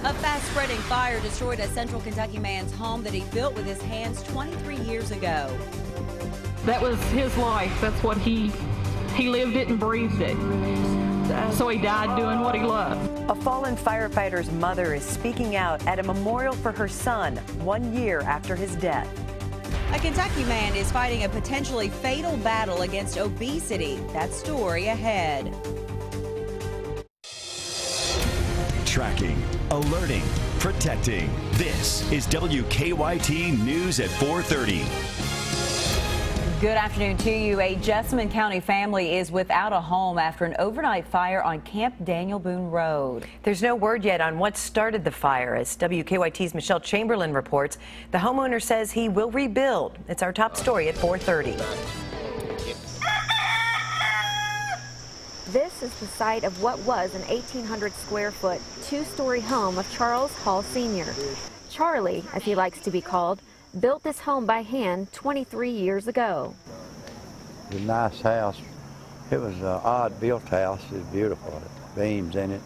A fast-spreading fire destroyed a central Kentucky man's home that he built with his hands 23 years ago. That was his life. That's what he lived it and breathed it. So he died doing what he loved. A fallen firefighter's mother is speaking out at a memorial for her son 1 year after his death. A Kentucky man is fighting a potentially fatal battle against obesity. That story ahead. Tracking, alerting, protecting. This is WKYT News at 4:30. Good afternoon to you. A Jessamine County family is without a home after an overnight fire on Camp Daniel Boone Road. There's no word yet on what started the fire. As WKYT's Michelle Chamberlain reports, the homeowner says he will rebuild. It's our top story at 4:30. This is the site of what was an 1,800 square foot, two-story home of Charles Hall Sr. Charlie, as he likes to be called, built this home by hand 23 years ago. It was a nice house. It was an odd built house. It was beautiful. Beams in it.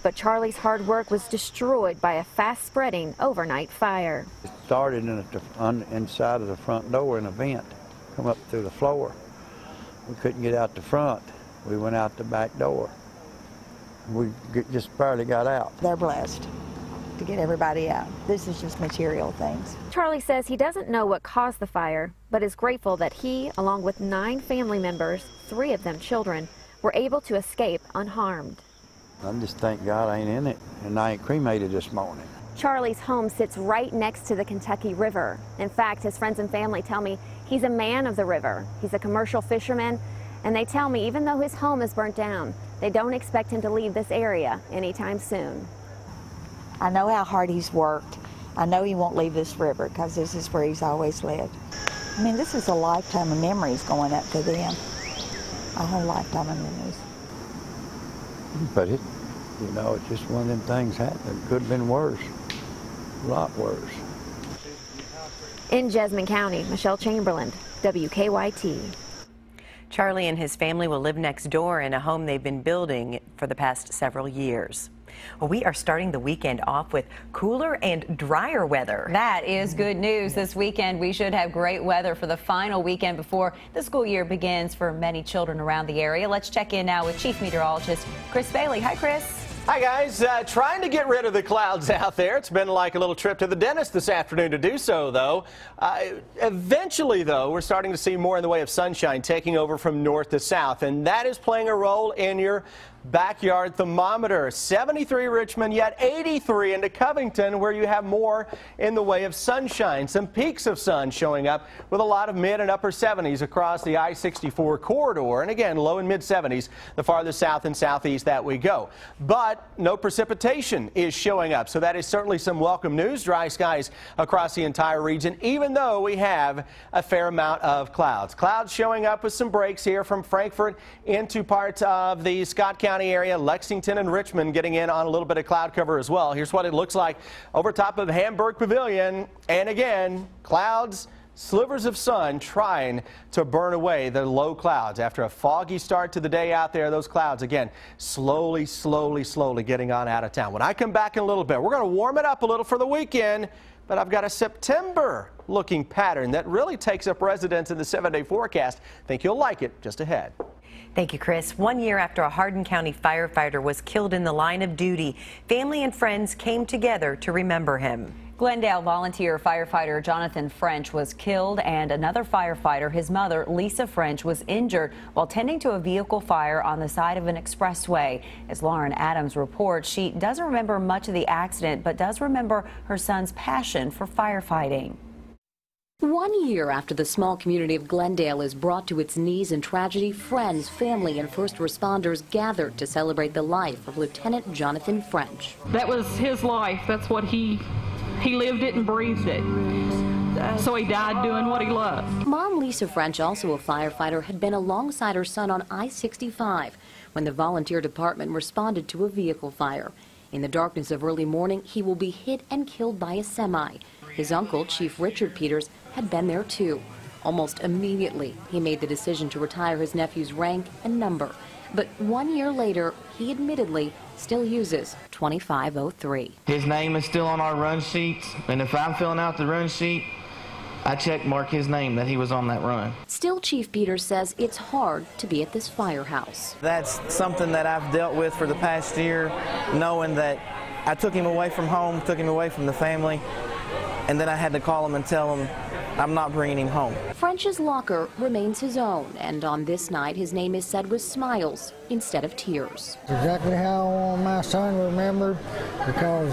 But Charlie's hard work was destroyed by a fast-spreading overnight fire. It started inside of the front door in a vent, come up through the floor. We couldn't get out the front. We went out the back door. We just barely got out. They're blessed to get everybody out. This is just material things. Charlie says he doesn't know what caused the fire, but is grateful that he, along with 9 family members, 3 of them children, were able to escape unharmed. I just thank God I ain't in it, and I ain't cremated this morning. Charlie's home sits right next to the Kentucky River. In fact, his friends and family tell me he's a man of the river. He's a commercial fisherman, and they tell me even though his home is burnt down, they don't expect him to leave this area anytime soon. I know how hard he's worked. I know he won't leave this river because this is where he's always lived. I mean, this is a lifetime of memories going up to them. A whole lifetime of memories. But it's just one of them things happened. Could have been worse, a lot worse. In Jessamine County, Michelle Chamberlain, WKYT. Charlie and his family will live next door in a home they've been building for the past several years. Well, we are starting the weekend off with cooler and drier weather. That is good news. This weekend we should have great weather for the final weekend before the school year begins for many children around the area. Let's check in now with Chief Meteorologist Chris Bailey. Hi, Chris. Hi, guys. Trying to get rid of the clouds out there. It's been like a little trip to the dentist this afternoon to do so, though. Eventually, though, we're starting to see more in the way of sunshine taking over from north to south, and that is playing a role in your backyard thermometer. 73 Richmond, yet 83 into Covington, where you have more in the way of sunshine. Some peaks of sun showing up with a lot of mid and upper 70s across the I-64 corridor. And again, low and mid 70s the farther south and southeast that we go. But no precipitation is showing up, so that is certainly some welcome news. Dry skies across the entire region, even though we have a fair amount of clouds. Clouds showing up with some breaks here from Frankfort into parts of the Scott County area, Lexington and Richmond getting in on a little bit of cloud cover as well. Here's what it looks like over top of Hamburg Pavilion. And again, clouds, slivers of sun trying to burn away the low clouds. After a foggy start to the day out there, those clouds, again, slowly getting on out of town. When I come back in a little bit, we're going to warm it up a little for the weekend, but I've got a September-looking pattern that really takes up residence in the 7-day forecast. Think you'll like it. Just ahead. Thank you, Chris. 1 year after a Hardin County firefighter was killed in the line of duty, family and friends came together to remember him. Glendale volunteer firefighter Jonathan French was killed, and another firefighter, his mother, Lisa French, was injured while tending to a vehicle fire on the side of an expressway. As Lauren Adams reports, she doesn't remember much of the accident, but does remember her son's passion for firefighting. 1 year after the small community of Glendale is brought to its knees in tragedy, friends, family, and first responders gathered to celebrate the life of Lieutenant Jonathan French. That was his life. That's what he lived it and breathed it. So he died doing what he loved. Mom Lisa French, also a firefighter, had been alongside her son on I-65 when the volunteer department responded to a vehicle fire. In the darkness of early morning, he will be hit and killed by a semi. His uncle, Chief Richard Peters, had been there too. Almost immediately, he made the decision to retire his nephew's rank and number. But 1 year later, he admittedly still uses 2503. His name is still on our run sheets, and if I'm filling out the run sheet, I check mark his name that he was on that run. Still, Chief Peters says it's hard to be at this firehouse. That's something that I've dealt with for the past year, knowing that I took him away from home, took him away from the family, and then I had to call him and tell him I'm not bringing him home. French's locker remains his own, and on this night his name is said with smiles instead of tears. Exactly how I want my son remembered, because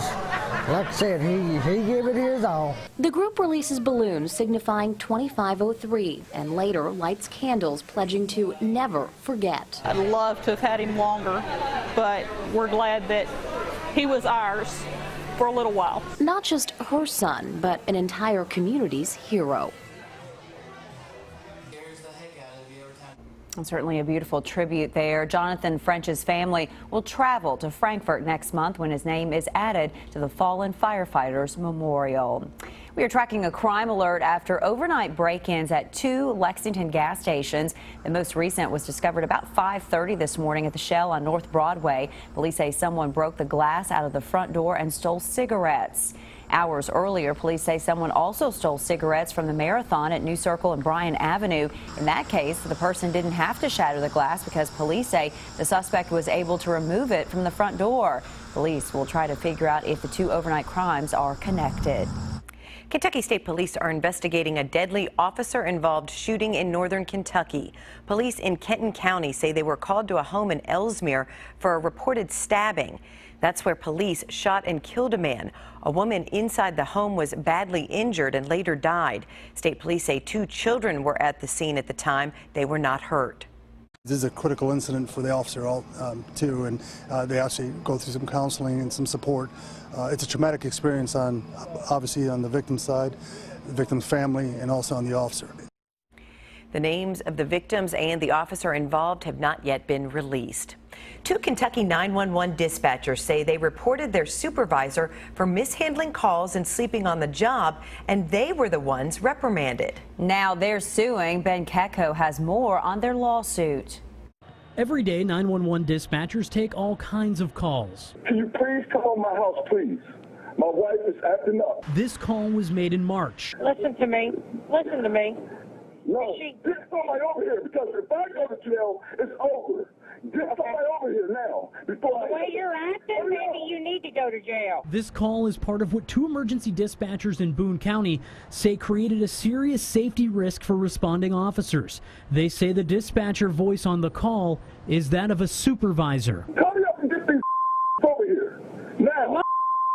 like I said, he gave it his all. The group releases balloons signifying 2503 and later lights candles pledging to never forget. I'd love to have had him longer, but we're glad that he was ours for a little while. Not just her son, but an entire community's hero. And certainly a beautiful tribute there. Jonathan French's family will travel to Frankfort next month when his name is added to the Fallen Firefighters Memorial. We are tracking a crime alert after overnight break-ins at 2 Lexington gas stations. The most recent was discovered about 5:30 this morning at the Shell on North Broadway. Police say someone broke the glass out of the front door and stole cigarettes. Hours earlier, police say someone also stole cigarettes from the Marathon at New Circle and Bryan Avenue. In that case, the person didn't have to shatter the glass because police say the suspect was able to remove it from the front door. Police will try to figure out if the 2 overnight crimes are connected. Kentucky State Police are investigating a deadly officer-involved shooting in northern Kentucky. Police in Kenton County say they were called to a home in Ellesmere for a reported stabbing. That's where police shot and killed a man. A woman inside the home was badly injured and later died. State police say 2 children were at the scene at the time. They were not hurt. This is a critical incident for the officer too, and they actually go through some counseling and some support. It's a traumatic experience obviously on the victim's side, the victim's family, and also on the officer. The names of the victims and the officer involved have not yet been released. 2 Kentucky 911 dispatchers say they reported their supervisor for mishandling calls and sleeping on the job, and they were the ones reprimanded. Now they're suing. Ben Kecko has more on their lawsuit. Every day, 911 dispatchers take all kinds of calls. Can you please come on my house, please? My wife is acting up. This call was made in March. Listen to me. Listen to me. No, get somebody over here, because if I go to jail, it's over. Get somebody over here now. Before the way you're acting, maybe you need to go to jail. This call is part of what 2 emergency dispatchers in Boone County say created a serious safety risk for responding officers. They say the dispatcher voice on the call is that of a supervisor. Hurry up and get these over here now.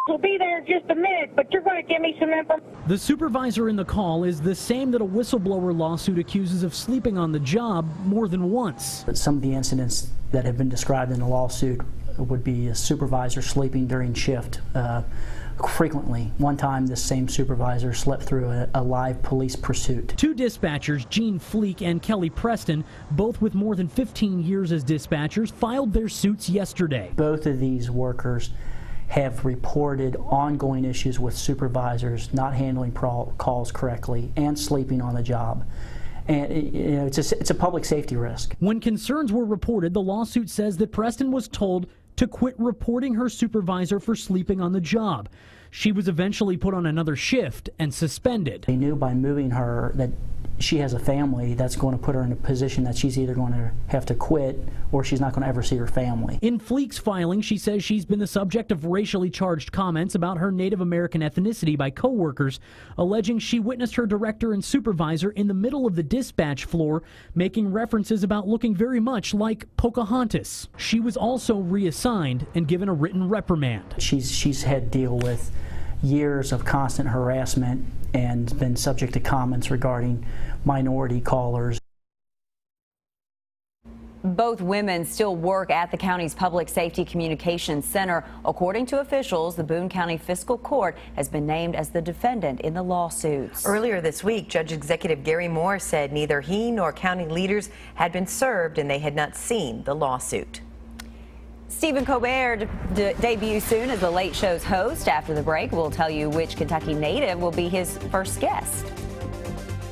We'll be there in just a minute, but you're going to give me some information. The supervisor in the call is the same that a whistleblower lawsuit accuses of sleeping on the job more than once. Some of the incidents that have been described in the lawsuit would be a supervisor sleeping during shift frequently. One time, this same supervisor slept through a live police pursuit. 2 dispatchers, Gene Fleek and Kelly Preston, both with more than 15 years as dispatchers, filed their suits yesterday. Both of these workers have reported ongoing issues with supervisors not handling calls correctly and sleeping on the job. And it's a public safety risk. When concerns were reported, the lawsuit says that Preston was told to quit reporting her supervisor for sleeping on the job. She was eventually put on another shift and suspended. They knew by moving her that she has a family that's going to put her in a position that she's either going to have to quit or she's not going to ever see her family. In Fleek's filing, she says she's been the subject of racially charged comments about her Native American ethnicity by coworkers, alleging she witnessed her director and supervisor in the middle of the dispatch floor making references about looking very much like Pocahontas. She was also reassigned and given a written reprimand. She's had to deal with years of constant harassment and been subject to comments regarding minority callers. Both women still work at the county's Public Safety Communications Center. According to officials, the Boone County Fiscal Court has been named as the defendant in the lawsuits. Earlier this week, Judge Executive Gary Moore said neither he nor county leaders had been served and they had not seen the lawsuit. Stephen Colbert debuts soon as the Late Show's host. After the break, we'll tell you which Kentucky native will be his first guest.